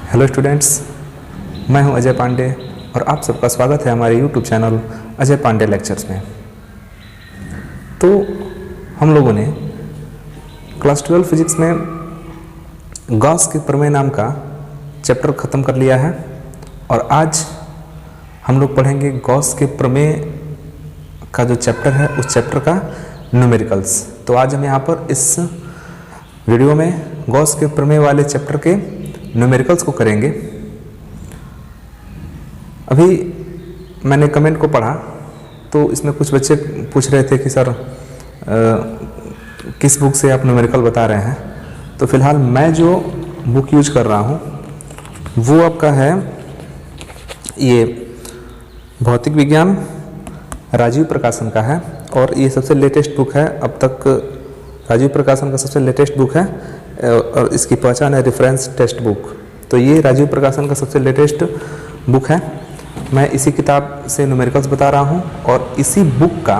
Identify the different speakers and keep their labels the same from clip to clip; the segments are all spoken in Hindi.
Speaker 1: हेलो स्टूडेंट्स, मैं हूं अजय पांडे और आप सबका स्वागत है हमारे YouTube channel Ajay Pandey lectures में। तो हम लोगों ने क्लास 12 फिजिक्स में गॉस के प्रमेय नाम का चैप्टर ख़त्म कर लिया है और आज हम लोग पढ़ेंगे गॉस के प्रमेय का जो चैप्टर है उस चैप्टर का न्यूमेरिकल्स। तो आज हम यहाँ पर इस वीडियो में गॉस के प्रमेय वाले चैप्टर के न्यूमेरिकल्स को करेंगे। अभी मैंने कमेंट को पढ़ा तो इसमें कुछ बच्चे पूछ रहे थे कि सर किस बुक से आप न्यूमेरिकल बता रहे हैं। तो फिलहाल मैं जो बुक यूज कर रहा हूँ वो आपका है ये भौतिक विज्ञान राजीव प्रकाशन का है और ये सबसे लेटेस्ट बुक है। अब तक राजीव प्रकाशन का सबसे लेटेस्ट बुक है और इसकी पहचान है रेफरेंस टेक्स्ट बुक। तो ये राजीव प्रकाशन का सबसे लेटेस्ट बुक है। मैं इसी किताब से न्यूमेरिकल्स बता रहा हूँ और इसी बुक का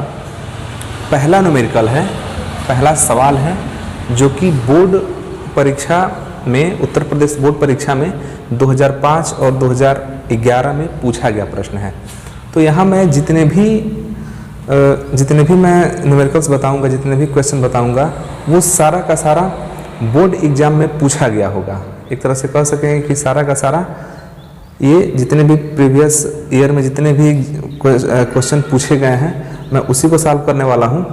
Speaker 1: पहला न्यूमेरिकल है, पहला सवाल है जो कि बोर्ड परीक्षा में, उत्तर प्रदेश बोर्ड परीक्षा में 2005 और 2011 में पूछा गया प्रश्न है। तो यहाँ मैं जितने भी मैं न्यूमेरिकल्स बताऊंगा, जितने भी क्वेश्चन बताऊंगा वो सारा का सारा बोर्ड एग्जाम में पूछा गया होगा। एक तरह से कह सकेंगे कि सारा का सारा ये जितने भी प्रीवियस ईयर में जितने भी क्वेश्चन पूछे गए हैं मैं उसी को सॉल्व करने वाला हूँ।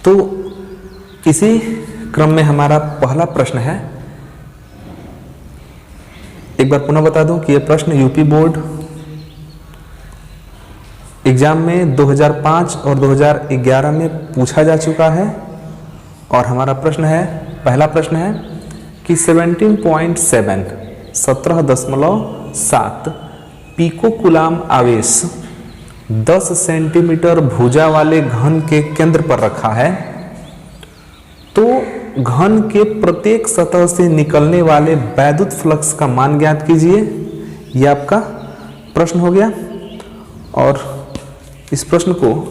Speaker 1: तो इसी क्रम में हमारा पहला प्रश्न है। एक बार पुनः बता दूं कि यह प्रश्न यूपी बोर्ड एग्जाम में 2005 और 2011 में पूछा जा चुका है और हमारा प्रश्न है, पहला प्रश्न है कि 17.7 पिको कूलाम आवेश 10 सेंटीमीटर भुजा वाले घन के केंद्र पर रखा है। तो घन के प्रत्येक सतह से निकलने वाले वैद्युत फ्लक्स का मान ज्ञात कीजिए। यह आपका प्रश्न हो गया और इस प्रश्न को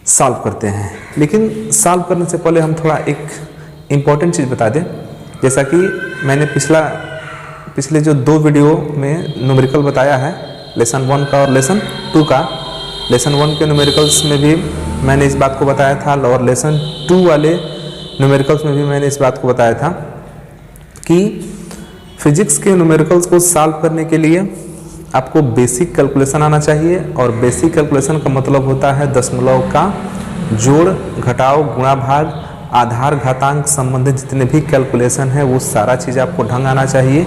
Speaker 1: सॉल्व करते हैं। लेकिन सॉल्व करने से पहले हम थोड़ा एक इम्पॉर्टेंट चीज़ बता दें। जैसा कि मैंने पिछले जो 2 वीडियो में न्यूमेरिकल बताया है, लेसन 1 का और लेसन 2 का। लेसन 1 के न्यूमेरिकल्स में भी मैंने इस बात को बताया था और लेसन 2 वाले न्यूमेरिकल्स में भी मैंने इस बात को बताया था कि फिजिक्स के न्यूमेरिकल्स को सॉल्व करने के लिए आपको बेसिक कैलकुलेशन आना चाहिए और बेसिक कैलकुलेशन का मतलब होता है दशमलव का जोड़, घटाव, गुणा, भाग, आधार, घातांक संबंधित जितने भी कैलकुलेशन है वो सारा चीज़ आपको ढंग आना चाहिए।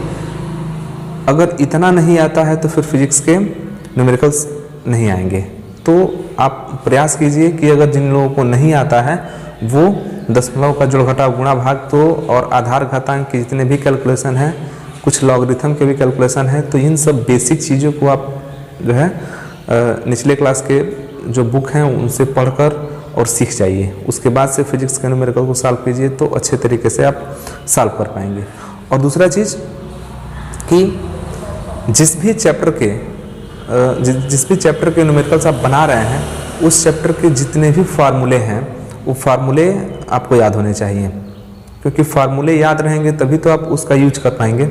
Speaker 1: अगर इतना नहीं आता है तो फिर फिजिक्स के न्यूमेरिकल्स नहीं आएंगे। तो आप प्रयास कीजिए कि अगर जिन लोगों को नहीं आता है वो दशमलव का जोड़, घटाव, गुणा, भाग तो और आधार, घातांक की जितने भी कैलकुलेशन है, कुछ लॉगरिथम के भी कैलकुलेशन है, तो इन सब बेसिक चीज़ों को आप जो है निचले क्लास के जो बुक हैं उनसे पढ़कर और सीख जाइए। उसके बाद से फिजिक्स के न्यूमेरिकल को सॉल्व कीजिए तो अच्छे तरीके से आप सॉल्व कर पाएंगे। और दूसरा चीज़ कि जिस भी चैप्टर के न्यूमेरिकल्स आप बना रहे हैं उस चैप्टर के जितने भी फार्मूले हैं वो फार्मूले आपको याद होने चाहिए, क्योंकि फार्मूले याद रहेंगे तभी तो आप उसका यूज कर पाएंगे।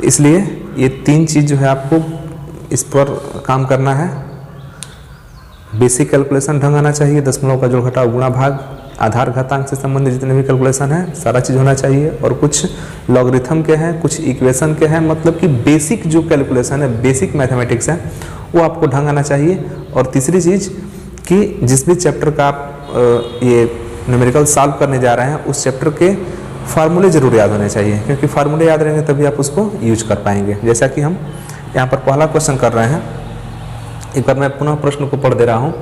Speaker 1: इसलिए ये 3 चीज़ जो है आपको इस पर काम करना है। बेसिक कैलकुलेशन ढंग आना चाहिए, दशमलव का जोड़, घटाव, गुणा, भाग, आधार, घातांक से संबंधित जितने भी कैलकुलेशन है सारा चीज़ होना चाहिए और कुछ लॉगरिथम के हैं, कुछ इक्वेशन के हैं, मतलब कि बेसिक जो कैलकुलेशन है, बेसिक मैथमेटिक्स है वो आपको ढंग आना चाहिए। और तीसरी चीज़ कि जिस भी चैप्टर का आप ये न्यूमेरिकल सॉल्व करने जा रहे हैं उस चैप्टर के फार्मूले जरूर याद होने चाहिए, क्योंकि फार्मूले याद रहेंगे तभी आप उसको यूज कर पाएंगे। जैसा कि हम यहाँ पर पहला क्वेश्चन कर रहे हैं, एक बार मैं पुनः प्रश्न को पढ़ दे रहा हूँ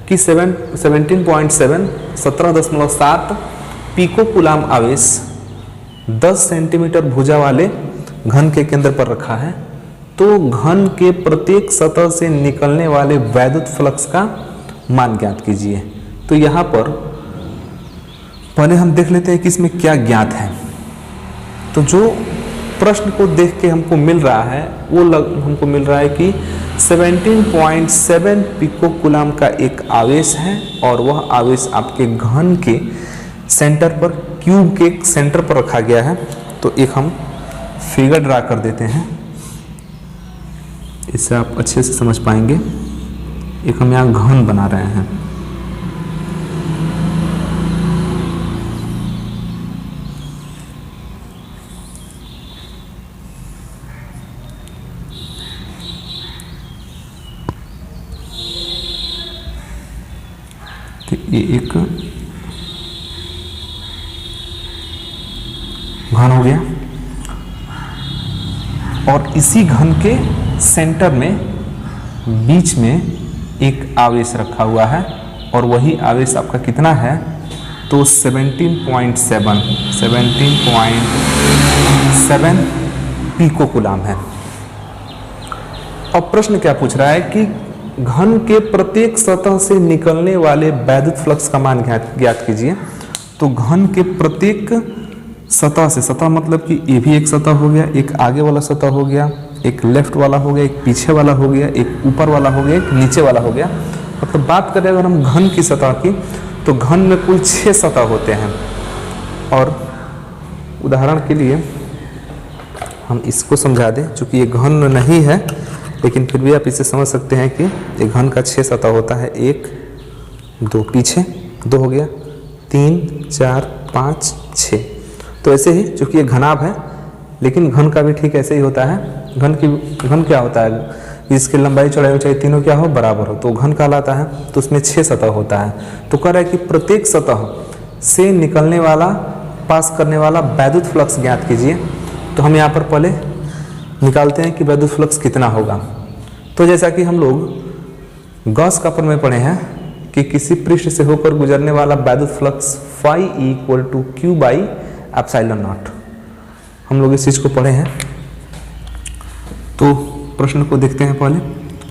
Speaker 1: कि 17.7 पिको कूलाम आवेश 10 सेंटीमीटर भुजा वाले घन के केंद्र पर रखा है। तो घन के प्रत्येक सतह से निकलने वाले वैद्युत फ्लक्स का मान ज्ञात कीजिए। तो यहाँ पर पहले हम देख लेते हैं कि इसमें क्या ज्ञात है। तो जो प्रश्न को देख के हमको मिल रहा है वो हमको मिल रहा है कि 17.7 पिको कूलाम का एक आवेश है और वह आवेश आपके घन के सेंटर पर, क्यूब के सेंटर पर रखा गया है तो एक हम फिगर ड्रा कर देते हैं, इससे आप अच्छे से समझ पाएंगे। एक हम यहाँ घन बना रहे हैं। तो ये एक घन हो गया और इसी घन के सेंटर में बीच में एक आवेश रखा हुआ है और वही आवेश आपका कितना है, तो 17.7 पिकोकुलाम है। अब प्रश्न क्या पूछ रहा है कि घन के प्रत्येक सतह से निकलने वाले वैद्युत फ्लक्स का मान ज्ञात कीजिए। तो घन के प्रत्येक सतह से, सतह मतलब कि ये भी एक सतह हो गया, एक आगे वाला सतह हो गया, एक लेफ्ट वाला हो गया, एक पीछे वाला हो गया, एक ऊपर वाला हो गया, एक नीचे वाला हो गया। मतलब बात करें अगर हम घन की सतह की, तो घन में कुल 6 सतह होते हैं। और उदाहरण के लिए हम इसको समझा दें, चूंकि ये घन नहीं है लेकिन फिर भी आप इसे समझ सकते हैं कि एक घन का 6 सतह होता है। 1 2 पीछे 2 हो गया, 3 4 5 6। तो ऐसे ही चूंकि ये घनाभ है लेकिन घन का भी ठीक ऐसे ही होता है। घन क्या होता है, इसकी लंबाई चौड़ाई ऊंचाई तीनों क्या हो, बराबर हो, तो घन कहलाता है। तो उसमें 6 सतह होता है। तो कह रहा है कि प्रत्येक सतह से निकलने वाला, पास करने वाला वैद्युत फ्लक्स ज्ञात कीजिए। तो हम यहाँ पर पहले निकालते हैं कि वैद्युत फ्लक्स कितना होगा। तो जैसा कि हम लोग गॉस का प्रमेय पढ़े हैं कि किसी पृष्ठ से होकर गुजरने वाला वैद्युत flux phi equal to Q by epsilon naught, हम लोग इस चीज को पढ़े हैं। तो प्रश्न को देखते हैं पहले।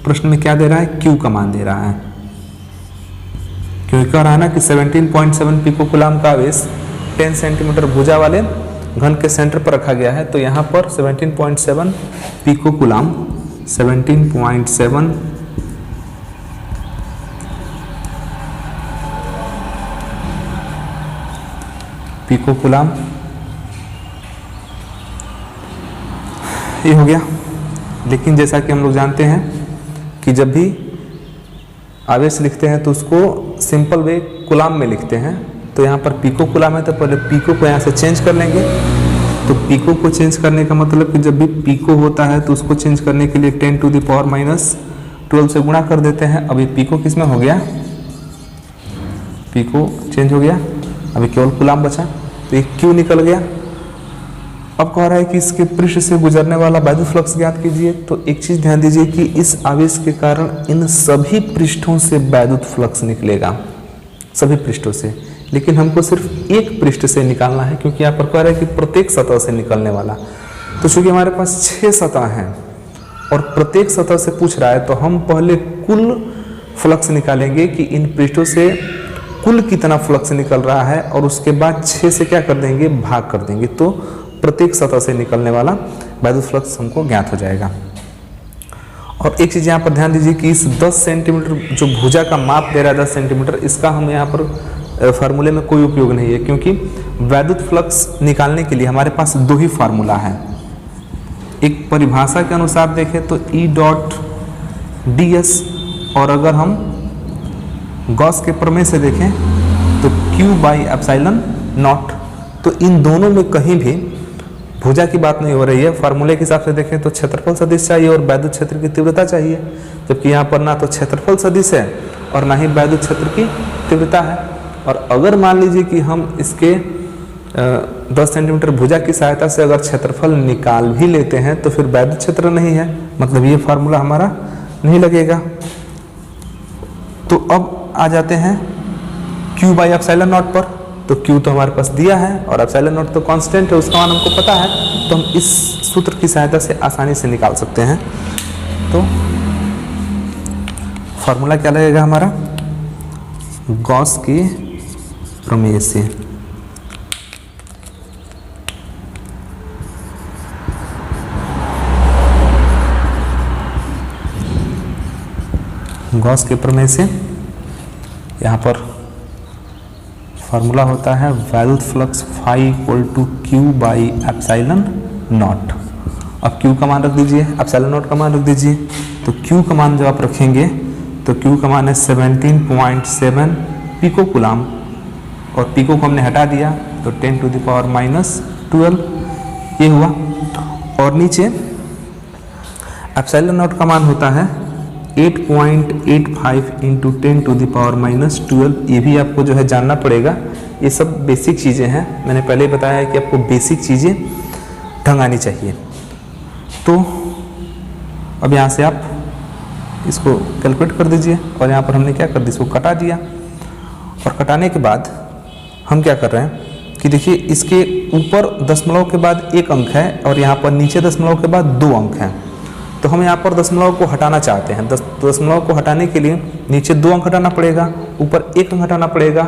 Speaker 1: प्रश्न में क्या दे रहा है, क्यू का मान दे रहा है, क्योंकि कह रहा है ना कि 17.7 पिकोकुलाम का आवेश 10 सेंटीमीटर भुजा वाले घन के सेंटर पर रखा गया है। तो यहाँ पर 17.7 पिकोकुलाम, 17.7 पिकोकुलाम ये हो गया। लेकिन जैसा कि हम लोग जानते हैं कि जब भी आवेश लिखते हैं तो उसको सिंपल वे कुलाम में लिखते हैं। तो यहाँ पर पिको कुलाम है तो पहले पिको को यहाँ से चेंज कर लेंगे। तो पिको को चेंज करने का मतलब कि जब भी पिको होता है तो उसको चेंज करने के लिए 10 टू द पावर -12 से गुणा कर देते हैं। अभी पिको किस में हो गया, पिको चेंज हो गया, अभी केवल कुलाम बचा, तो एक क्यू निकल गया। अब कह रहा है कि इसके पृष्ठ से गुजरने वाला वैद्युत फ्लक्स ज्ञात कीजिए। तो एक चीज ध्यान दीजिए कि इस आवेश के कारण इन सभी पृष्ठों से वैद्युत फ्लक्स निकलेगा, सभी पृष्ठों से। लेकिन हमको सिर्फ एक पृष्ठ से निकालना है, क्योंकि यहाँ पर कह रहा है कि प्रत्येक सतह से निकलने वाला। तो चूंकि हमारे पास 6 सतह हैं और प्रत्येक सतह से पूछ रहा है, तो हम पहले कुल फ्लक्स निकालेंगे कि इन पृष्ठों से कुल कितना फ्लक्स निकल रहा है, और उसके बाद 6 से क्या कर देंगे, भाग कर देंगे। तो प्रत्येक सतह से निकलने वाला वैद्युत फ्लक्स हमको ज्ञात हो जाएगा। और एक चीज यहाँ पर ध्यान दीजिए कि इस 10 सेंटीमीटर जो भुजा का माप दे रहा है 10 सेंटीमीटर, इसका हम यहाँ पर फार्मूले में कोई उपयोग नहीं है, क्योंकि वैद्युत फ्लक्स निकालने के लिए हमारे पास 2 ही फार्मूला है। एक परिभाषा के अनुसार देखें तो E.ds, और अगर हम गॉस के प्रमेय से देखें तो Q बाई एप्सिलॉन नॉट। तो इन दोनों में कहीं भी भुजा की बात नहीं हो रही है। फार्मूले के हिसाब से देखें तो क्षेत्रफल सदिश चाहिए और वैद्युत क्षेत्र की तीव्रता चाहिए, जबकि यहाँ पर ना तो क्षेत्रफल सदिश है और ना ही वैद्युत क्षेत्र की तीव्रता है। और अगर मान लीजिए कि हम इसके 10 सेंटीमीटर भुजा की सहायता से अगर क्षेत्रफल निकाल भी लेते हैं तो फिर वैद्युत क्षेत्र नहीं है, मतलब ये फार्मूला हमारा नहीं लगेगा। तो अब आ जाते हैं Q बाई एप्सिलॉन नॉट पर। तो Q तो हमारे पास दिया है और एप्सिलॉन नॉट तो कांस्टेंट है, उसका मान हमको पता है, तो हम इस सूत्र की सहायता से आसानी से निकाल सकते हैं। तो फॉर्मूला क्या लगेगा हमारा, गॉस के प्रमेय से गॉस के प्रमेय से यहाँ पर फार्मूला होता है वैद्युत flux phi equal to Q by epsilon naught. अब क्यू का मान रख दीजिए, एप्सिलॉन नॉट का मान रख दीजिए। तो क्यू का मान जब आप रखेंगे तो क्यू का मान है 17.7 पिको कूलाम, और पिको को हमने हटा दिया तो 10 टू द पावर -12 ये हुआ। और नीचे एप्सिलॉन नॉट का मान होता है 8.85 इंटू 10 टू द पावर -12। ये भी आपको जो है जानना पड़ेगा, ये सब बेसिक चीज़ें हैं। मैंने पहले ही बताया है कि आपको बेसिक चीज़ें ढंग आनी चाहिए। तो अब यहाँ से आप इसको कैलकुलेट कर दीजिए, और यहाँ पर हमने क्या कर दिया, इसको कटा दिया। और कटाने के बाद हम क्या कर रहे हैं कि देखिए इसके ऊपर दशमलव के बाद एक अंक है और यहाँ पर नीचे दशमलव के बाद 2 अंक हैं। तो हम यहाँ पर दशमलव को हटाना चाहते हैं। दशमलव को हटाने के लिए नीचे 2 अंक हटाना पड़ेगा, ऊपर 1 अंक हटाना पड़ेगा।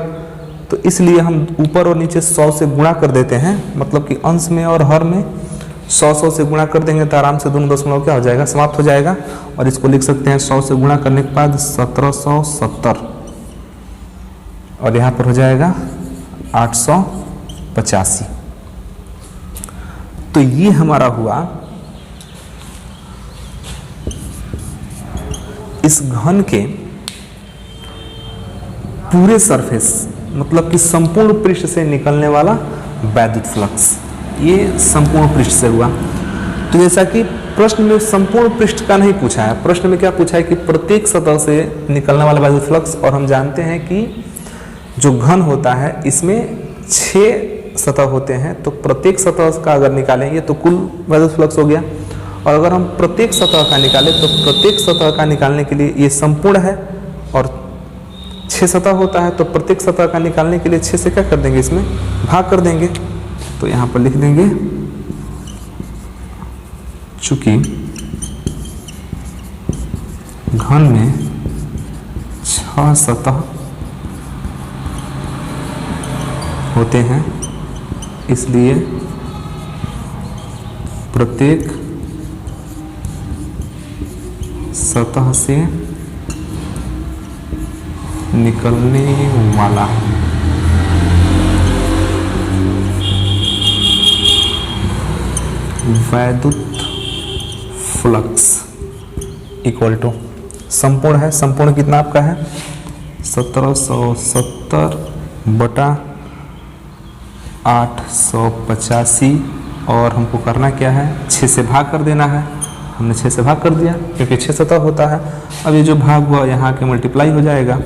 Speaker 1: तो इसलिए हम ऊपर और नीचे 100 से गुणा कर देते हैं, मतलब कि अंश में और हर में 100 से गुणा कर देंगे तो आराम से दोनों दशमलव क्या हो जाएगा, समाप्त हो जाएगा। और इसको लिख सकते हैं 100 से गुणा करने के बाद 1770, और यहाँ पर हो जाएगा 885। तो ये हमारा हुआ इस घन के पूरे सरफेस, मतलब कि संपूर्ण पृष्ठ से निकलने वाला वैद्युत फ्लक्स। ये संपूर्ण पृष्ठ से हुआ। तो जैसा कि प्रश्न में संपूर्ण पृष्ठ का नहीं पूछा है, प्रश्न में क्या पूछा है कि प्रत्येक सतह से निकलने वाला वैद्युत फ्लक्स। और हम जानते हैं कि जो घन होता है इसमें 6 सतह होते हैं, तो प्रत्येक सतह का अगर निकालेंगे तो कुल वैद्युत फ्लक्स हो गया। और अगर हम प्रत्येक सतह का निकालें तो प्रत्येक सतह का निकालने के लिए ये संपूर्ण है, और 6 सतह होता है तो प्रत्येक सतह का निकालने के लिए 6 से क्या कर देंगे, इसमें भाग कर देंगे। तो यहाँ पर लिख देंगे चूंकि घन में 6 सतह होते हैं, इसलिए प्रत्येक सतह से निकलने वाला वैद्युत फ्लक्स इक्वल टू संपूर्ण है। संपूर्ण कितना आपका है 1770 बटा 885, और हमको करना क्या है, 6 से भाग कर देना है। हमने 6 से भाग कर दिया क्योंकि 6 सतह होता है। अब ये जो भाग हुआ यहाँ के मल्टीप्लाई हो जाएगा,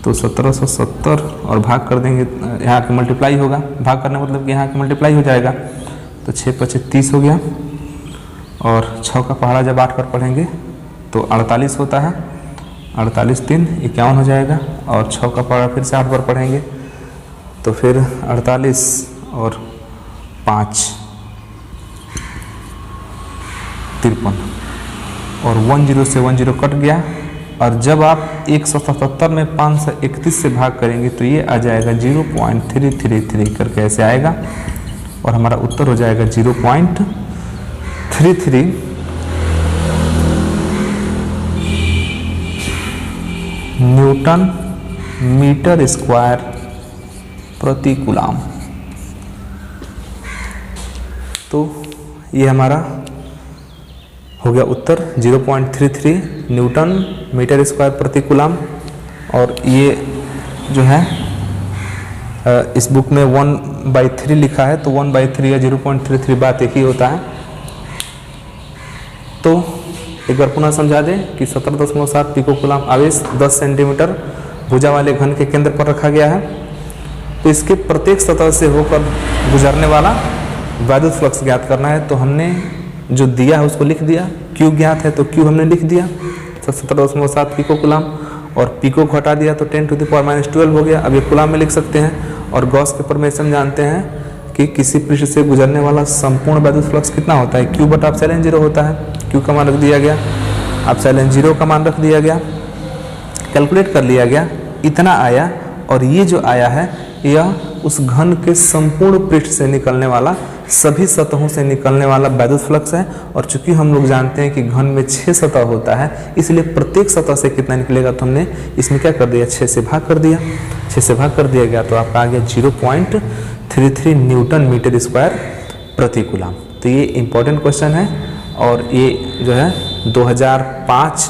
Speaker 1: तो 1770 और भाग कर देंगे, यहाँ के मल्टीप्लाई होगा। भाग करना मतलब कि यहाँ के मल्टीप्लाई हो जाएगा, तो 6 × 30 हो गया। और 6 का पहाड़ा जब 8 पर पढ़ेंगे तो 48 होता है, 48 3 51 हो जाएगा। और 6 का पहाड़ा फिर से 8 पर पढ़ेंगे तो फिर 48 और 5 53, और 10 से 10 कट गया। और जब आप 177 में 531 से भाग करेंगे तो ये आ जाएगा 0.333 करके ऐसे आएगा, और हमारा उत्तर हो जाएगा 0.33 न्यूटन मीटर स्क्वायर प्रति कूलाम। तो ये हमारा हो गया उत्तर 0.33 न्यूटन मीटर स्क्वायर प्रति कूलाम। और ये जो है इस बुक में 1/3 लिखा है, तो 1/3 या 0.33 बात एक ही होता है। तो एक बार पुनः समझा दें कि 17.7 पिको कूलाम आवेश 10 सेंटीमीटर भुजा वाले घन के केंद्र पर रखा गया है। तो इसके प्रत्येक सतह से होकर गुजरने वाला वैद्युत फ्लक्स ज्ञात करना है। तो हमने जो दिया है उसको लिख दिया, क्यू ज्ञात है तो क्यू हमने लिख दिया 17.7 पिको कूलाम, और पिको को हटा दिया तो 10 टू द पावर -12 हो गया। अब ये कूलाम में लिख सकते हैं। और गॉस के प्रमेय से हम जानते हैं कि किसी पृष्ठ से गुजरने वाला संपूर्ण वैद्युत फ्लक्स कितना होता है, Q बटा एप्सिलॉन 0 होता है। Q का मान रख दिया गया, एप्सिलॉन 0 का मान रख दिया गया, कैलकुलेट कर लिया गया, इतना आया। और ये जो आया है यह उस घन के संपूर्ण पृष्ठ से निकलने वाला सभी सतहों से निकलने वाला वैद्युत फ्लक्स है। और चूंकि हम लोग जानते हैं कि घन में 6 सतह होता है, इसलिए प्रत्येक सतह से कितना निकलेगा, तो हमने इसमें क्या कर दिया, 6 से भाग कर दिया। 6 से भाग कर दिया गया तो आपका आ गया 0.33 न्यूटन मीटर स्क्वायर प्रति कूलम। तो ये इंपॉर्टेंट क्वेश्चन है और ये जो है 2005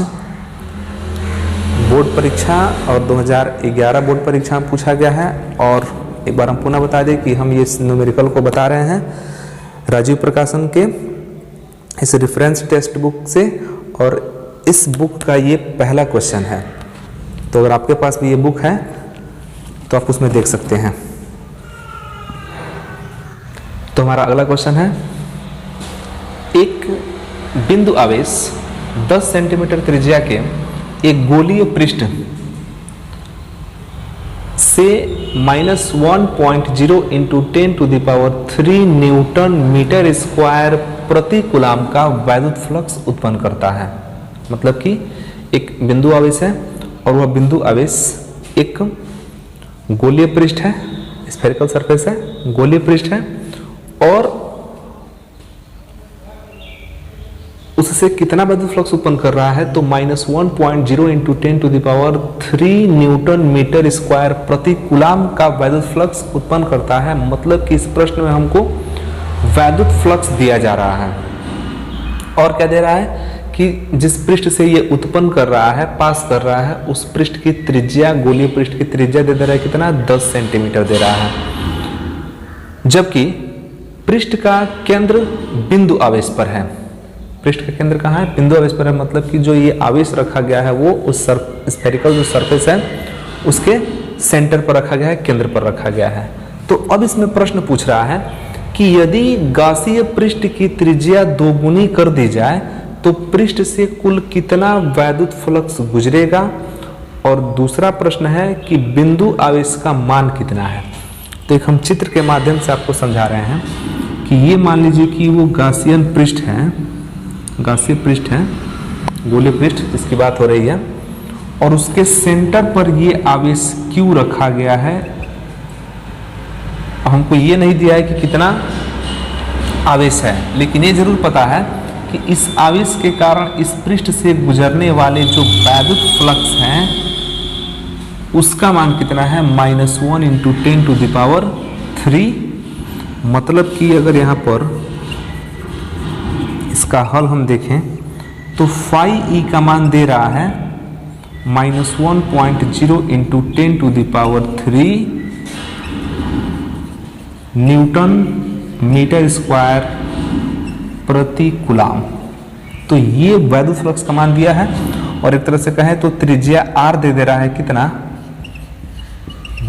Speaker 1: बोर्ड परीक्षा और 2011 बोर्ड परीक्षा में पूछा गया है। और एक बार हम पुनः बता दें कि हम ये न्यूमेरिकल को बता रहे हैं राजीव प्रकाशन के इस रेफरेंस टेक्स्ट बुक से, और इस बुक का ये पहला क्वेश्चन है। तो अगर आपके पास भी ये बुक है तो आप उसमें देख सकते हैं। तो हमारा अगला क्वेश्चन है, एक बिंदु आवेश 10 सेंटीमीटर त्रिज्या के एक गोलीय पृष्ठ से -1.0 इंटू 10⁻³ न्यूटन मीटर स्क्वायर प्रति कूलम का वैद्युत फ्लक्स उत्पन्न करता है। मतलब कि एक बिंदु आवेश है और वह बिंदु आवेश एक गोलीय पृष्ठ है, स्फेरिकल सरफेस है, गोलीय पृष्ठ है, और उससे कितना वैद्युत फ्लक्स उत्पन्न कर रहा है, तो -1.0 इंटू 10⁻³ न्यूटन मीटर स्क्वायर प्रति कूलम का वैद्युत फ्लक्स उत्पन्न करता है। मतलब कि इस प्रश्न में हमको वैद्युत फ्लक्स दिया जा रहा है और क्या दे रहा है कि जिस पृष्ठ से ये उत्पन्न कर रहा है, पास कर रहा है, उस पृष्ठ की त्रिज्या, गोलीय पृष्ठ की त्रिज्या दे रहा है कितना, 10 सेंटीमीटर दे रहा है। जबकि पृष्ठ का केंद्र बिंदु आवेश पर है। पृष्ठ का केंद्र कहाँ है, बिंदु आवेश पर है। मतलब कि जो ये आवेश रखा गया है वो उस स्फेरिकल जो सरफेस है उसके सेंटर पर रखा गया है, केंद्र पर रखा गया है। तो अब इसमें प्रश्न पूछ रहा है कि यदि गासीय पृष्ठ की त्रिज्या दोगुनी कर दी जाए तो पृष्ठ से कुल कितना वैद्युत फ्लक्स गुजरेगा। और दूसरा प्रश्न है कि बिंदु आवेश का मान कितना है। तो एक हम चित्र के माध्यम से आपको समझा रहे हैं कि ये मान लीजिए कि वो गासियन पृष्ठ है, गासीय पृष्ठ है, गोलीय पृष्ठ जिसकी बात हो रही है, और उसके सेंटर पर ये आवेश Q रखा गया है। हमको ये नहीं दिया है कि कितना आवेश है, लेकिन ये जरूर पता है कि इस आवेश के कारण इस पृष्ठ से गुजरने वाले जो वैद्युत फ्लक्स हैं उसका मान कितना है, -1 इंटू 10⁻³। मतलब कि अगर यहाँ पर इसका हल हम देखें तो φe का मान दे रहा है -1.0 इंटू 10⁻³ न्यूटन मीटर स्क्वायर प्रति कूलम। तो ये वैद्युत फ्लक्स का मान दिया है। और एक तरह से कहें तो त्रिज्या r दे रहा है कितना,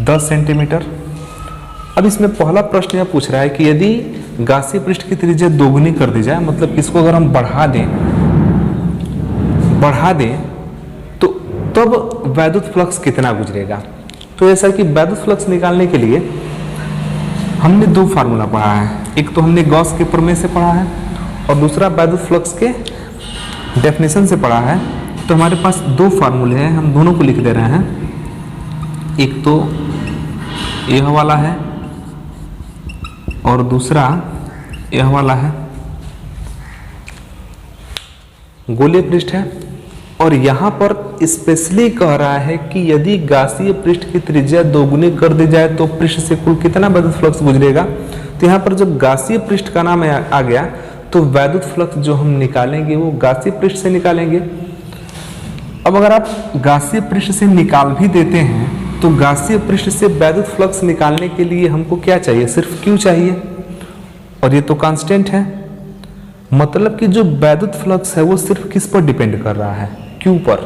Speaker 1: 10 सेंटीमीटर। अब इसमें पहला प्रश्न यह पूछ रहा है कि यदि गासीय पृष्ठ की त्रिज्या दोगुनी कर दी जाए, मतलब इसको अगर हम बढ़ा दें तो तब वैद्युत फ्लक्स कितना गुजरेगा। तो ऐसा कि वैद्युत फ्लक्स निकालने के लिए हमने दो फार्मूला पढ़ा है। एक तो हमने गॉस के प्रमेय से पढ़ा है और दूसरा वैद्युत फ्लक्स के डेफिनेशन से पढ़ा है। तो हमारे पास दो फार्मूले हैं, हम दोनों को लिख दे रहे हैं। एक तो यह वाला है और दूसरा यह वाला है। गोलीय पृष्ठ है और यहाँ पर स्पेशली कह रहा है कि यदि गासीय पृष्ठ की त्रिज्या दोगुनी कर दी जाए तो पृष्ठ से कुल कितना वैद्युत फ्लक्स गुजरेगा। तो यहाँ पर जब गासीय पृष्ठ का नाम आ गया तो वैद्युत फ्लक्स जो हम निकालेंगे वो गासीय पृष्ठ से निकालेंगे। अब अगर आप गासीय पृष्ठ से निकाल भी देते हैं तो गासीय पृष्ठ से वैद्युत फ्लक्स निकालने के लिए हमको क्या चाहिए, सिर्फ Q चाहिए, और ये तो कांस्टेंट है। मतलब कि जो वैद्युत फ्लक्स है वो सिर्फ किस पर डिपेंड कर रहा है, Q पर।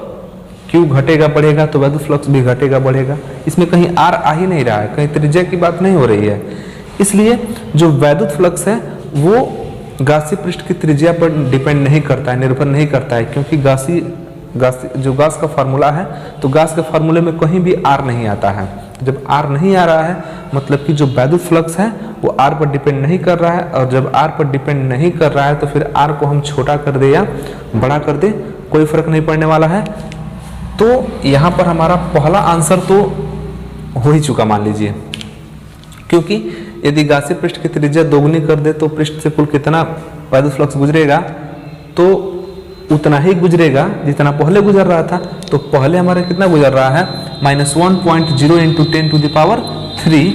Speaker 1: Q घटेगा बढ़ेगा तो वैद्युत फ्लक्स भी घटेगा बढ़ेगा। इसमें कहीं R आ ही नहीं रहा है, कहीं त्रिज्या की बात नहीं हो रही है। इसलिए जो वैद्युत फ्लक्स है वो गासीय पृष्ठ की त्रिज्या पर डिपेंड नहीं करता है, निर्भर नहीं करता है, क्योंकि जो गास का फार्मूला है तो गास के फार्मूले में कहीं भी R नहीं आता है। जब R नहीं आ रहा है मतलब कि जो वैद्युत फ्लक्स है वो R पर डिपेंड नहीं कर रहा है, और जब R पर डिपेंड नहीं कर रहा है तो फिर R को हम छोटा कर दे या बड़ा कर दे कोई फर्क नहीं पड़ने वाला है। तो यहाँ पर हमारा पहला आंसर तो हो ही चुका मान लीजिए, क्योंकि यदि गासी पृष्ठ की त्रिज्या दोगुनी कर दे तो पृष्ठ से कुल कितना वैद्युत फ्लक्स गुजरेगा, तो उतना ही गुजरेगा जितना पहले गुजर रहा था। तो पहले हमारा कितना गुजर रहा है, -1.0 into 10 to the power 3,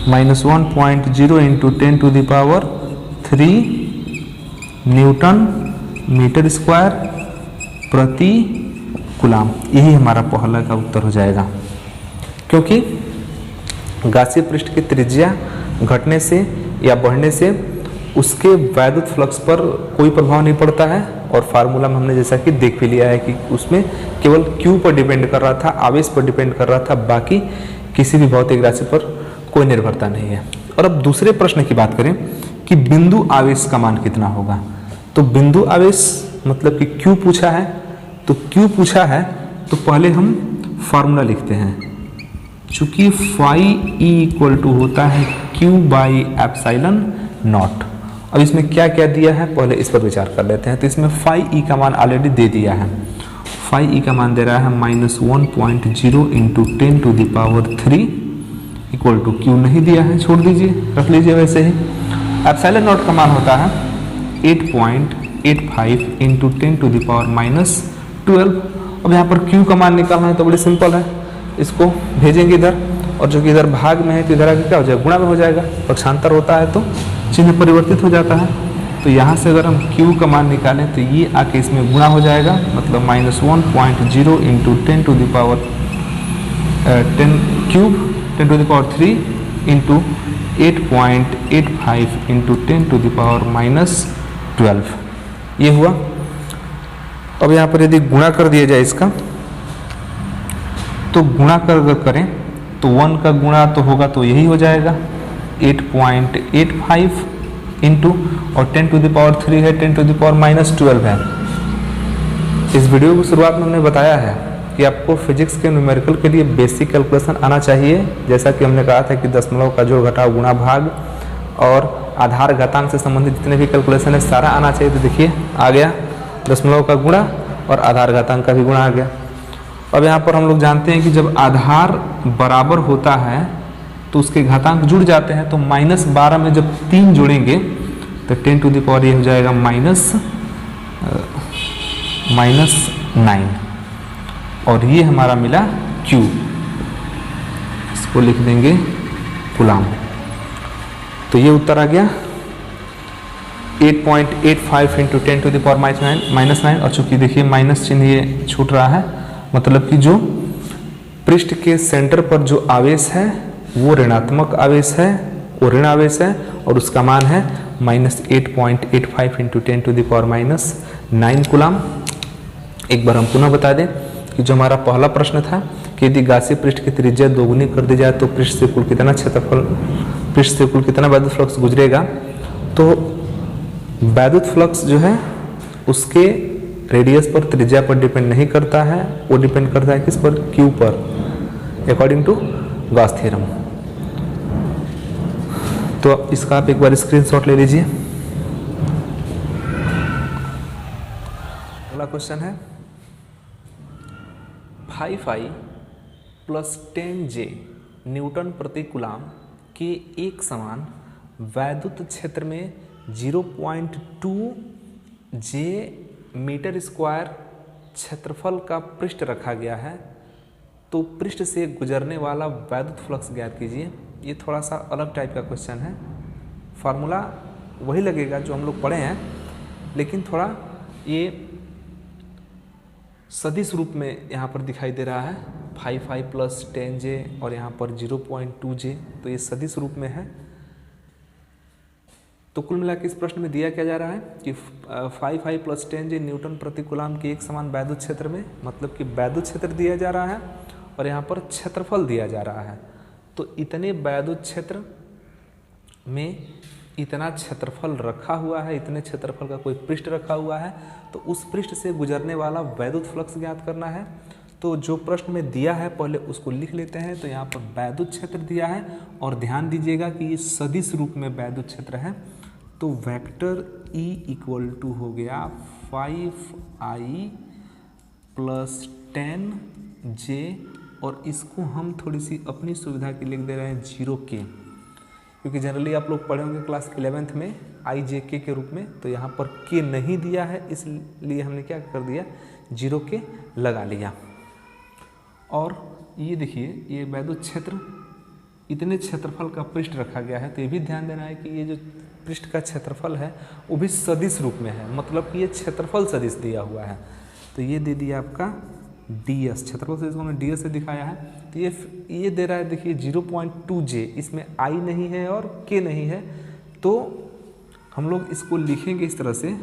Speaker 1: -1.0 into 10 to the power 3 newton metre square प्रति कूलाम। यही हमारा पहला का उत्तर हो जाएगा, क्योंकि गासी पृष्ठ की त्रिज्या घटने से या बढ़ने से उसके वैद्युत फ्लक्स पर कोई प्रभाव नहीं पड़ता है। और फार्मूला में हमने जैसा कि देख भी लिया है कि उसमें केवल Q पर डिपेंड कर रहा था, आवेश पर डिपेंड कर रहा था, बाकी किसी भी भौतिक राशि पर कोई निर्भरता नहीं है। और अब दूसरे प्रश्न की बात करें कि बिंदु आवेश का मान कितना होगा। तो बिंदु आवेश मतलब कि Q पूछा है, तो Q पूछा है तो पहले हम फार्मूला लिखते हैं। चूंकि फाई E इक्वल टू होता है Q बाई एप्सिलॉन नॉट। अब इसमें क्या क्या दिया है पहले इस पर विचार कर लेते हैं। तो इसमें फाई E का मान ऑलरेडी दे दिया है। फाई E का मान दे रहा है -1.0 into 10 to the power 3 equal to Q नहीं दिया है, छोड़ दीजिए, रख लीजिए वैसे ही। एप्सिलॉन नॉट का मान होता है 8.85 इंटू 10 टू द पावर -12। अब यहाँ पर Q का मान निकालना है तो बड़ी सिंपल है, इसको भेजेंगे इधर, और जो कि इधर भाग में है तो इधर आगे क्या हो जाएगा, गुणा में हो जाएगा। पक्षांतर होता है तो चिन्ह परिवर्तित हो जाता है। तो यहाँ से अगर हम Q का मान निकालें तो ये आके इसमें गुणा हो जाएगा, मतलब -1.0 into 10 to the power 10 cube 10 to the power 3 into 8.85 into 10 to the power -12, ये हुआ। अब यहाँ पर यदि गुणा कर दिया जाए इसका, तो गुणा कर करें तो 1 का गुणा तो होगा तो यही हो जाएगा 8.85 इंटू, और 10 टू द पावर 3 है, 10 टू द पावर -12 है। इस वीडियो की शुरुआत में हमने बताया है कि आपको फिजिक्स के न्यूमेरिकल के लिए बेसिक कैलकुलेशन आना चाहिए। जैसा कि हमने कहा था कि दशमलव का जोड़ घटाव गुणा भाग और आधार घातांक से संबंधित जितने भी कैलकुलेशन है सारा आना चाहिए। तो देखिए आ गया, दशमलव का गुणा और आधार घातांक का भी गुणा आ गया। अब यहाँ पर हम लोग जानते हैं कि जब आधार बराबर होता है तो उसके घातांक जुड़ जाते हैं। तो -12 में जब 3 जोड़ेंगे तो 10 टू द पावर ये हो जाएगा -9, और ये हमारा मिला Q। इसको लिख देंगे कूलाम। तो ये उत्तर आ गया 8.85 इंटू 10 टू द पावर -9। और चूंकि देखिए माइनस चिन्ह ये छूट रहा है, मतलब कि जो पृष्ठ के सेंटर पर जो आवेश है वो ऋणात्मक आवेश है, वो ऋण आवेश है, और उसका मान है -8.85 into 10 to the power -9 coulomb. एक बार हम पुनः बता दें कि जो हमारा पहला प्रश्न था कि यदि गासी पृष्ठ की त्रिज्या दोगुनी कर दी जाए तो पृष्ठ से कुल कितना क्षेत्रफल, पृष्ठ से कुल कितना वैद्युत फ्लक्स गुजरेगा। तो वैद्युत फ्लक्स जो है उसके रेडियस पर, त्रिज्या पर डिपेंड नहीं करता है, वो डिपेंड करता है किस पर, Q पर, अकॉर्डिंग टू गॉस थ्योरम। तो इसका आप एक बार स्क्रीनशॉट ले लीजिए। अगला क्वेश्चन है 5I प्लस 10J न्यूटन प्रति कूलाम के एक समान वैद्युत क्षेत्र में 0.2 J मीटर स्क्वायर क्षेत्रफल का पृष्ठ रखा गया है, तो पृष्ठ से गुजरने वाला वैद्युत फ्लक्स ज्ञात कीजिए। ये थोड़ा सा अलग टाइप का क्वेश्चन है। फार्मूला वही लगेगा जो हम लोग पढ़े हैं, लेकिन थोड़ा ये सदिश रूप में यहाँ पर दिखाई दे रहा है। 5I प्लस 10J और यहाँ पर 0.2J, तो ये सदिश रूप में है। तो कुल मिलाकर इस प्रश्न में दिया क्या जा रहा है कि 5I प्लस 10J न्यूटन प्रति कूलाम के एक समान वैद्युत क्षेत्र में, मतलब कि वैद्युत क्षेत्र दिया जा रहा है और यहाँ पर क्षेत्रफल दिया जा रहा है। तो इतने वैद्युत क्षेत्र में इतना क्षेत्रफल रखा हुआ है, इतने क्षेत्रफल का कोई पृष्ठ रखा हुआ है, तो उस पृष्ठ से गुजरने वाला वैद्युत फ्लक्स ज्ञात करना है। तो जो प्रश्न में दिया है पहले उसको लिख लेते हैं। तो यहाँ पर वैद्युत क्षेत्र दिया है, और ध्यान दीजिएगा कि ये सदिश रूप में वैद्युत क्षेत्र है। तो वेक्टर E इक्वल टू हो गया 5I प्लस 10J और इसको हम थोड़ी सी अपनी सुविधा के लिख दे रहे हैं 0k, क्योंकि जनरली आप लोग पढ़े होंगे क्लास 11th में IJK के रूप में, तो यहाँ पर k नहीं दिया है, इसलिए हमने क्या कर दिया 0k लगा लिया। और ये देखिए ये वैद्युत क्षेत्र इतने क्षेत्रफल का पृष्ठ रखा गया है, तो ये भी ध्यान देना है कि ये जो पृष्ठ का क्षेत्रफल है वो भी सदिश रूप में है, मतलब कि ये क्षेत्रफल सदिश दिया हुआ है। तो ये दे दिया आपका ds, क्षेत्रफल सदिश को हमने ds से दिखाया है। तो ये दे रहा है देखिए 0.2j, इसमें i नहीं है और k नहीं है, तो हम लोग इसको लिखेंगे इस तरह से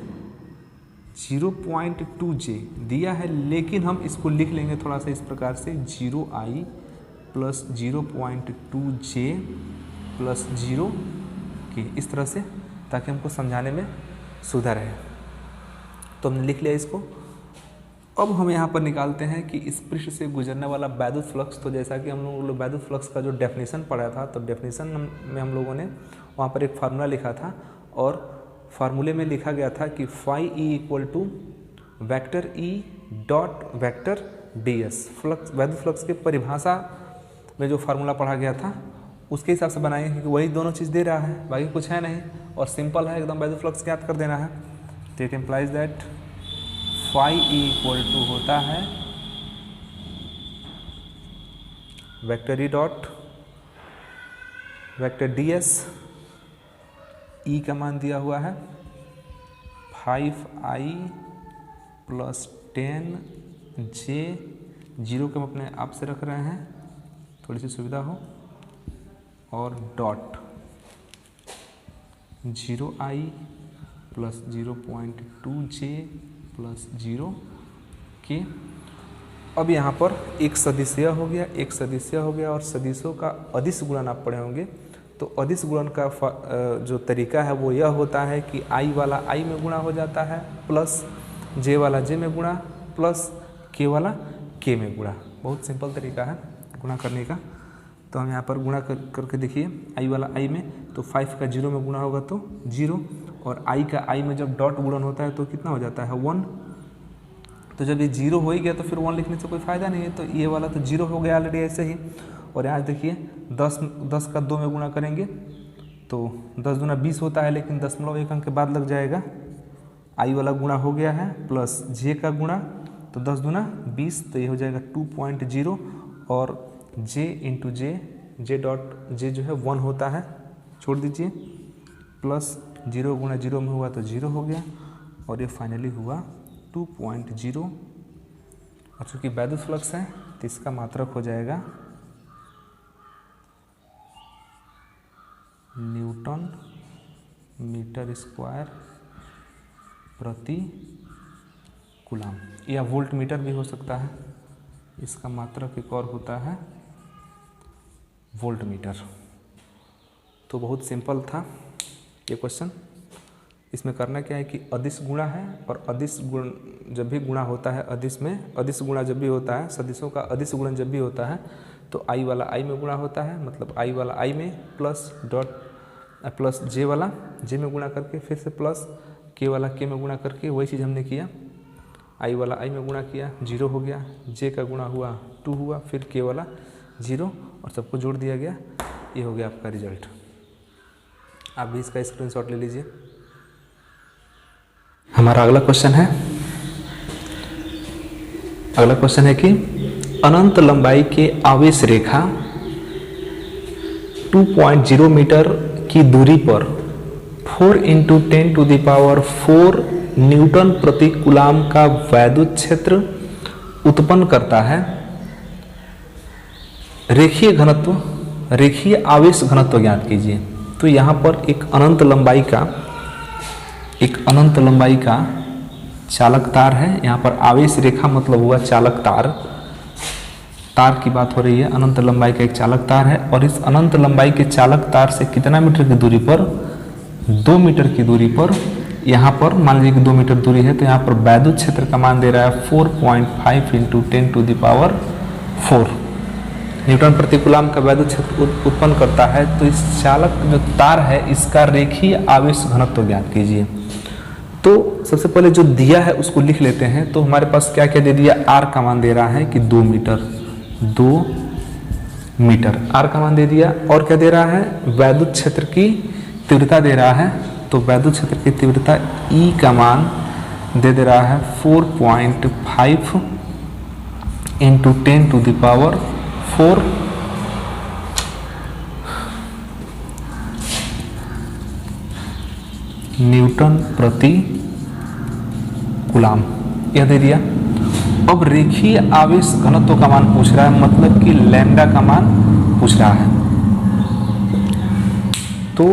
Speaker 1: 0.2j दिया है, लेकिन हम इसको लिख लेंगे थोड़ा सा इस प्रकार से 0i plus 0.2j plus 0k, इस तरह से, ताकि हमको समझाने में सुविधा रहे। तो हमने लिख लिया इसको। अब हम यहाँ पर निकालते हैं कि इस पृष्ठ से गुजरने वाला वैद्युत फ्लक्स। तो जैसा कि हम लोग वैद्युत फ्लक्स का जो डेफिनेशन पढ़ा था, तो डेफिनेशन में हम लोगों ने वहाँ पर एक फार्मूला लिखा था, और फार्मूले में लिखा गया था कि phi E equal to vector E dot vector ds। Flux वैद्युत फ्लक्स के परिभाषा में जो फार्मूला पढ़ा गया था उसके हिसाब से बनाएंगे, क्योंकि वही दोनों चीज़ दे रहा है, बाकी कुछ है नहीं, और सिंपल है एकदम, वैद्युत फ्लक्स ज्ञात कर देना है। तो it implies that phi E equal to होता है vector E dot vector ds, E का मान दिया हुआ है 5i प्लस 10j, 0 को हम अपने आप से रख रहे हैं थोड़ी सी सुविधा हो, और dot 0i plus 0.2j plus 0k। अब यहाँ पर एक सदिश हो गया, एक सदिश हो गया, और सदिशों का अदिश गुणन आप पढ़े होंगे। तो अदिश गुणन का जो तरीका है वो यह होता है कि i वाला i में गुणा हो जाता है, प्लस j वाला j में गुणा, प्लस k वाला k में गुणा। बहुत सिंपल तरीका है गुणा करने का। तो हम यहाँ पर गुणा करके देखिए i वाला i में, तो 5 का 0 में गुणा होगा तो 0, और i का i में जब डॉट गुणन होता है तो कितना हो जाता है 1। तो जब ये 0 हो ही गया तो फिर 1 लिखने से कोई फ़ायदा नहीं है, तो ये वाला तो 0 हो गया ऑलरेडी ऐसे ही। और यहाँ देखिए 10 का 2 में गुणा करेंगे तो 10 दूना 20 होता है, लेकिन 0.1 अंक के बाद लग जाएगा। i वाला गुणा हो गया है, प्लस j का गुणा, तो 10 दूना 20, तो ये हो जाएगा 2.0, और j into j dot j जो है 1 होता है, छोड़ दीजिए, प्लस 0 गुणा 0 में हुआ तो 0 हो गया, और ये फाइनली हुआ 2.0। और चूँकि वैद्युत फ्लक्स है तो इसका मात्रक हो जाएगा न्यूटन मीटर स्क्वायर प्रति कूलाम, या वोल्ट मीटर भी हो सकता है। इसका मात्रक एक और होता है वोल्ट मीटर। तो बहुत सिंपल था ये क्वेश्चन। इसमें करना क्या है कि अदिश गुणा है, और अदिश गुण जब भी गुणा होता है अदिश में, अदिश गुणा जब भी होता है, सदिशों का अदिश गुणन जब भी होता है तो i वाला i में गुणा होता है, मतलब i वाला i में प्लस डॉट प्लस j वाला j में गुणा करके, फिर से प्लस k वाला k में गुणा करके, वही चीज़ हमने किया। i वाला i में गुणा किया, 0 हो गया, j का गुणा हुआ 2 हुआ, फिर k वाला 0, और सबको जोड़ दिया गया। ये हो गया आपका रिजल्ट। आप भी इसका स्क्रीनशॉट ले लीजिए। हमारा अगला क्वेश्चन है कि अनंत लंबाई के आवेश रेखा 2.0 मीटर की दूरी पर 4 × 10⁴ न्यूटन प्रति कूलाम का वैद्युत क्षेत्र उत्पन्न करता है। रेखीय आवेश घनत्व ज्ञात कीजिए। तो यहाँ पर एक अनंत लंबाई का चालक तार है। यहाँ पर आवेश रेखा मतलब हुआ चालक तार की बात हो रही है। अनंत लंबाई का एक चालक तार है, और इस अनंत लंबाई के चालक तार से कितना मीटर की दूरी पर, 2 मीटर की दूरी पर, यहाँ पर मान लीजिए कि 2 मीटर दूरी है, तो यहाँ पर वैद्युत क्षेत्र का मान दे रहा है 4.5 × 10⁴ न्यूटन प्रति कूलाम का वैद्युत क्षेत्र उत्पन्न करता है। तो इस चालक जो तार है इसका रेखीय आवेश घनत्व ज्ञात कीजिए। तो सबसे पहले जो दिया है उसको लिख लेते हैं। तो हमारे पास क्या क्या दे दिया, r का मान दे रहा है कि 2 मीटर, 2 मीटर। आर का मान दे दिया और क्या दे रहा है, वैद्युत क्षेत्र की तीव्रता दे रहा है। तो वैद्युत क्षेत्र की तीव्रता ई का मान दे रहा है 4.5 इंटू 10⁴ न्यूटन प्रति कूलाम, यह दे दिया। अब रेखीय आवेश घनत्व का मान पूछ रहा है, मतलब कि लैम्डा का मान पूछ रहा है। तो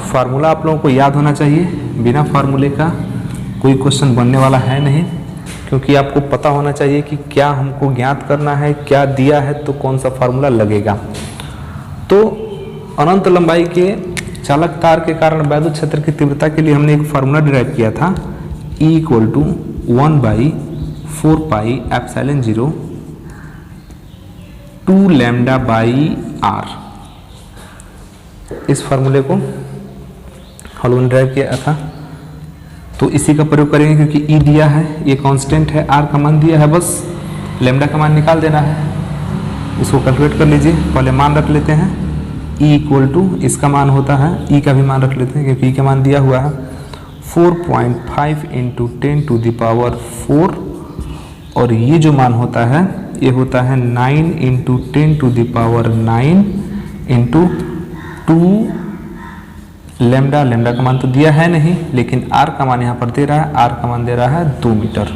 Speaker 1: फार्मूला आप लोगों को याद होना चाहिए, बिना फार्मूले का कोई क्वेश्चन बनने वाला है नहीं, क्योंकि आपको पता होना चाहिए कि क्या हमको ज्ञात करना है, क्या दिया है तो कौन सा फार्मूला लगेगा। तो अनंत लंबाई के चालक तार के कारण वैद्युत क्षेत्र की तीव्रता के लिए हमने एक फार्मूला डिराइव किया था, E = 1/4πε0 2 λ/r। इस फार्मूले को हम लोगों ने डिराइव किया था, तो इसी का प्रयोग करेंगे क्योंकि E दिया है, ये कांस्टेंट है, R का मान दिया है, बस लैम्डा का मान निकाल देना है। इसको कैलकुलेट कर लीजिए, पहले मान रख लेते हैं। E = इसका मान होता है, E का भी मान रख लेते हैं क्योंकि E का मान दिया हुआ है 4.5 इंटू 10⁴, और ये जो मान होता है ये होता है 9 इंटू 10⁹ इंटू 2 लैम्डा। लैम्डा का मान तो दिया है नहीं, लेकिन R का मान यहाँ पर दे रहा है, R का मान दे रहा है 2 मीटर।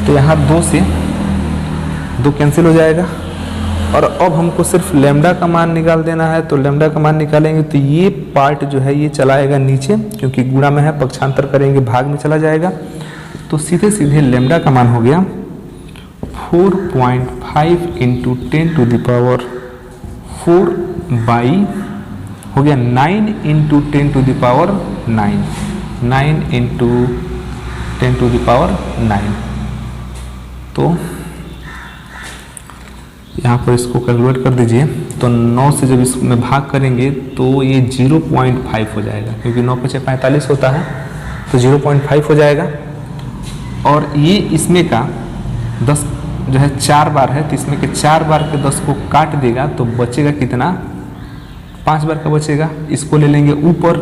Speaker 1: तो यहाँ 2 से 2 कैंसिल हो जाएगा, और अब हमको सिर्फ लैम्डा का मान निकाल देना है। तो लैम्डा का मान निकालेंगे तो ये पार्ट जो है ये चला आएगा नीचे, क्योंकि गुणा में है, पक्षांतर करेंगे भाग में चला जाएगा। तो सीधे सीधे लैम्डा का मान हो गया 4.5 इंटू 10⁴ बाई हो गया 9 इंटू 10⁹, 9 इंटू 10⁹। तो यहाँ पर इसको कैलकुलेट कर दीजिए, तो 9 से जब इसमें भाग करेंगे तो ये 0.5 हो जाएगा, क्योंकि 9 × 5 = 45 होता है, तो 0.5 हो जाएगा। और ये इसमें का 10 जो है 4 बार है, तो इसमें के 4 बार के 10 को काट देगा तो बचेगा कितना, 5 बार का बचेगा। इसको ले लेंगे ऊपर,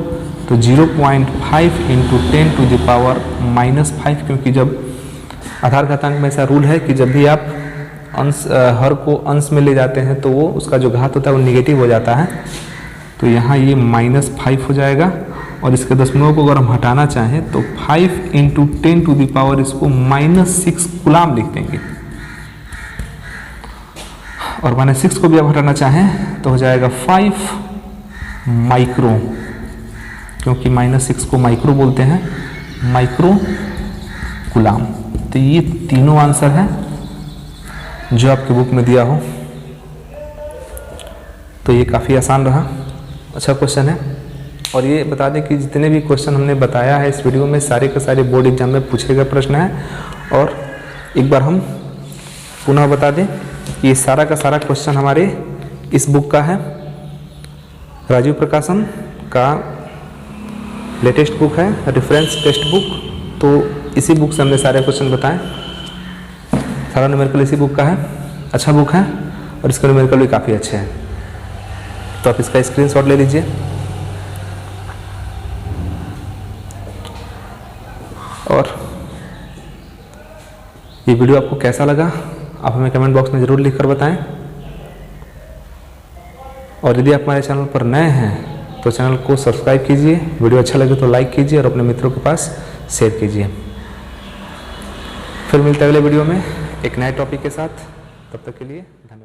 Speaker 1: तो 0.5 इंटू 10⁻⁻5, क्योंकि जब आधार घातांक में ऐसा रूल है कि जब भी आप अंश हर को अंश में ले जाते हैं तो वो उसका जो घात होता है वो निगेटिव हो जाता है। तो यहाँ ये -5 हो जाएगा, और इसके दशमलव को अगर हम हटाना चाहें तो 5 इंटू 10⁻, इसको -6 कूलाम लिख देंगे, और -6 को भी आप हटाना चाहें तो हो जाएगा 5 माइक्रो, क्योंकि -6 को माइक्रो बोलते हैं, माइक्रो कूलाम। तो ये तीनों आंसर है जो आपके बुक में दिया हो। तो ये काफ़ी आसान रहा, अच्छा क्वेश्चन है। और ये बता दें कि जितने भी क्वेश्चन हमने बताया है इस वीडियो में, सारे के सारे बोर्ड एग्जाम में पूछे गए प्रश्न है। और एक बार हम पुनः बता दें, ये सारा का सारा क्वेश्चन हमारे इस बुक का है, राजीव प्रकाशन का लेटेस्ट बुक है, रेफरेंस टेक्स्ट बुक। तो इसी बुक से हमने सारे क्वेश्चन बताएं। सारा न्यूमेरिकल इसी बुक का है, अच्छा बुक है, और इसका न्यूमेरिकल भी काफ़ी अच्छे हैं। तो आप इसका स्क्रीनशॉट ले लीजिए। और ये वीडियो आपको कैसा लगा आप हमें कमेंट बॉक्स में ज़रूर लिखकर बताएं। और यदि आप हमारे चैनल पर नए हैं तो चैनल को सब्सक्राइब कीजिए, वीडियो अच्छा लगे तो लाइक कीजिए और अपने मित्रों के पास शेयर कीजिए। फिर मिलते हैं अगले वीडियो में एक नए टॉपिक के साथ, तब तक के लिए धन्यवाद।